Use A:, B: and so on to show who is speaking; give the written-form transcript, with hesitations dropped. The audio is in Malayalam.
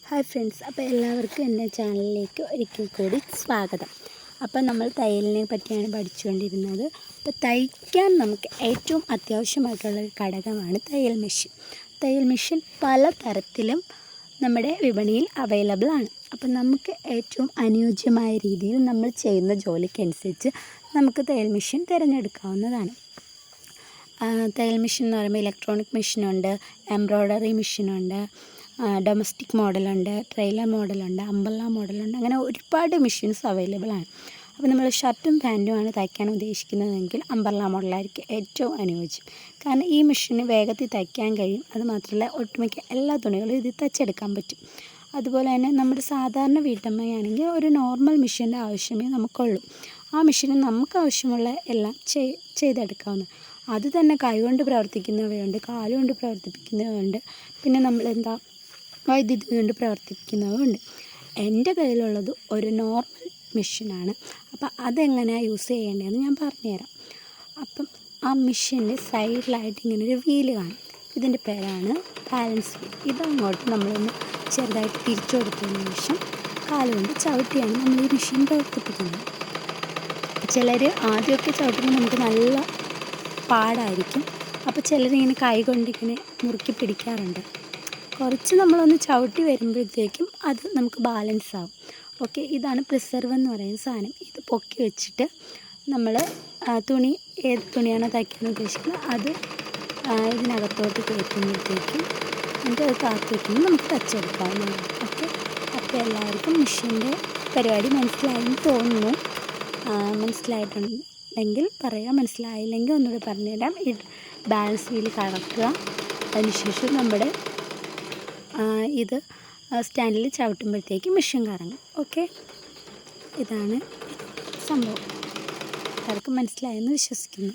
A: ഹായ് ഫ്രണ്ട്സ്, അപ്പോൾ എല്ലാവർക്കും എൻ്റെ ചാനലിലേക്ക് ഒരിക്കൽ കൂടി സ്വാഗതം. അപ്പോൾ നമ്മൾ തയ്യലിനെ പറ്റിയാണ് പഠിച്ചുകൊണ്ടിരുന്നത്. അപ്പോൾ തയ്ക്കാൻ നമുക്ക് ഏറ്റവും അത്യാവശ്യമായിട്ടുള്ളൊരു ഘടകമാണ് തയ്യൽ മെഷീൻ. തയ്യൽ മെഷീൻ പല തരത്തിലും നമ്മുടെ വിപണിയിൽ അവൈലബിൾ ആണ്. അപ്പോൾ നമുക്ക് ഏറ്റവും അനുയോജ്യമായ രീതിയിൽ നമ്മൾ ചെയ്യുന്ന ജോലിക്കനുസരിച്ച് നമുക്ക് തയ്യൽ മെഷീൻ തിരഞ്ഞെടുക്കാവുന്നതാണ്. തയ്യൽ മെഷീൻ എന്ന് പറയുമ്പോൾ ഇലക്ട്രോണിക് മെഷീനുണ്ട്, എംബ്രോയ്ഡറി മെഷീനുണ്ട്, ഡൊമസ്റ്റിക് മോഡലുണ്ട്, ട്രെയിലർ മോഡലുണ്ട്, അംബ്രല്ല മോഡലുണ്ട്. അങ്ങനെ ഒരുപാട് മെഷീൻസ് അവൈലബിൾ ആണ്. അപ്പോൾ നമ്മൾ ഷർട്ടും പാൻറ്റുമാണ് തയ്ക്കാൻ ഉദ്ദേശിക്കുന്നതെങ്കിൽ അംബ്രല്ല മോഡലായിരിക്കും ഏറ്റവും അനുയോജ്യം. കാരണം ഈ മെഷീന് വേഗത്തിൽ തയ്ക്കാൻ കഴിയും. അതുമാത്രമല്ല ഒട്ടുമിക്ക എല്ലാ തുണികളും ഇത് തയ്ച്ചെടുക്കാൻ പറ്റും. അതുപോലെ തന്നെ നമ്മുടെ സാധാരണ വീട്ടമ്മയാണെങ്കിൽ ഒരു നോർമൽ മെഷീൻ്റെ ആവശ്യമേ നമുക്കുള്ളൂ. ആ മെഷീന് നമുക്ക് ആവശ്യമുള്ള എല്ലാം ചെയ്തെടുക്കാവുന്ന. അത് തന്നെ കൈകൊണ്ട് പ്രവർത്തിക്കുന്നവയുണ്ട്, കാലുകൊണ്ട് പ്രവർത്തിപ്പിക്കുന്നവയുണ്ട്, പിന്നെ വൈദ്യുതി കൊണ്ട് പ്രവർത്തിപ്പിക്കുന്നതുണ്ട്. എൻ്റെ കയ്യിലുള്ളത് ഒരു നോർമൽ മെഷീനാണ്. അപ്പോൾ അതെങ്ങനെയാണ് യൂസ് ചെയ്യേണ്ടതെന്ന് ഞാൻ പറഞ്ഞുതരാം. അപ്പം ആ മെഷീൻ്റെ സൈഡിലായിട്ട് ഇങ്ങനൊരു വീല് കാണും. ഇതിൻ്റെ പേരാണ് ബാലൻസ് വീൽ. ഇതങ്ങോട്ട് നമ്മളൊന്ന് ചെറുതായിട്ട് തിരിച്ചു കൊടുത്തതിന് ശേഷം കാലുകൊണ്ട് ചവിട്ടിയാണ് നമ്മൾ ഈ മെഷീൻ പ്രവർത്തിപ്പിക്കുന്നത്. ചിലർ ആദ്യമൊക്കെ ചവിട്ടുമ്പോൾ നമുക്ക് നല്ല പാടായിരിക്കും. അപ്പോൾ ചിലരിങ്ങനെ കൈ കൊണ്ടിങ്ങനെ മുറുക്കി പിടിക്കാറുണ്ട്. കുറച്ച് നമ്മളൊന്ന് ചവിട്ടി വരുമ്പോഴത്തേക്കും അത് നമുക്ക് ബാലൻസ് ആവും. ഓക്കെ, ഇതാണ് പ്രിസർവ് എന്ന് പറയുന്ന സാധനം. ഇത് പൊക്കി വെച്ചിട്ട് നമ്മൾ തുണി ഏത് തുണിയാണോ തയ്ക്കാൻ ഉദ്ദേശിക്കുന്നത് അത് ഇതിനകത്തോട്ട് കയറ്റുമ്പോഴത്തേക്കും എന്നിട്ട് അത് കാത്തു വയ്ക്കുമ്പോൾ നമുക്ക് തയ്ച്ചെടുക്കാവുന്നതാണ്. ഓക്കെ, അപ്പോൾ എല്ലാവർക്കും മെഷീൻ്റെ പരിപാടി മനസ്സിലായെന്ന് തോന്നുന്നു. മനസ്സിലായിട്ടുണ്ടെങ്കിൽ പറയാം, മനസ്സിലായില്ലെങ്കിൽ ഒന്നുകൂടി പറഞ്ഞുതരാം. ഈ ബാലൻസ് വീൽ കറക്കുക. അതിനുശേഷം നമ്മുടെ ഇത് സ്റ്റാൻഡിൽ ചവിട്ടുമ്പോഴത്തേക്ക് മെഷീൻ കറങ്ങും. ഓക്കെ, ഇതാണ് സംഭവം. എല്ലാവർക്കും മനസ്സിലായെന്ന് വിശ്വസിക്കുന്നു.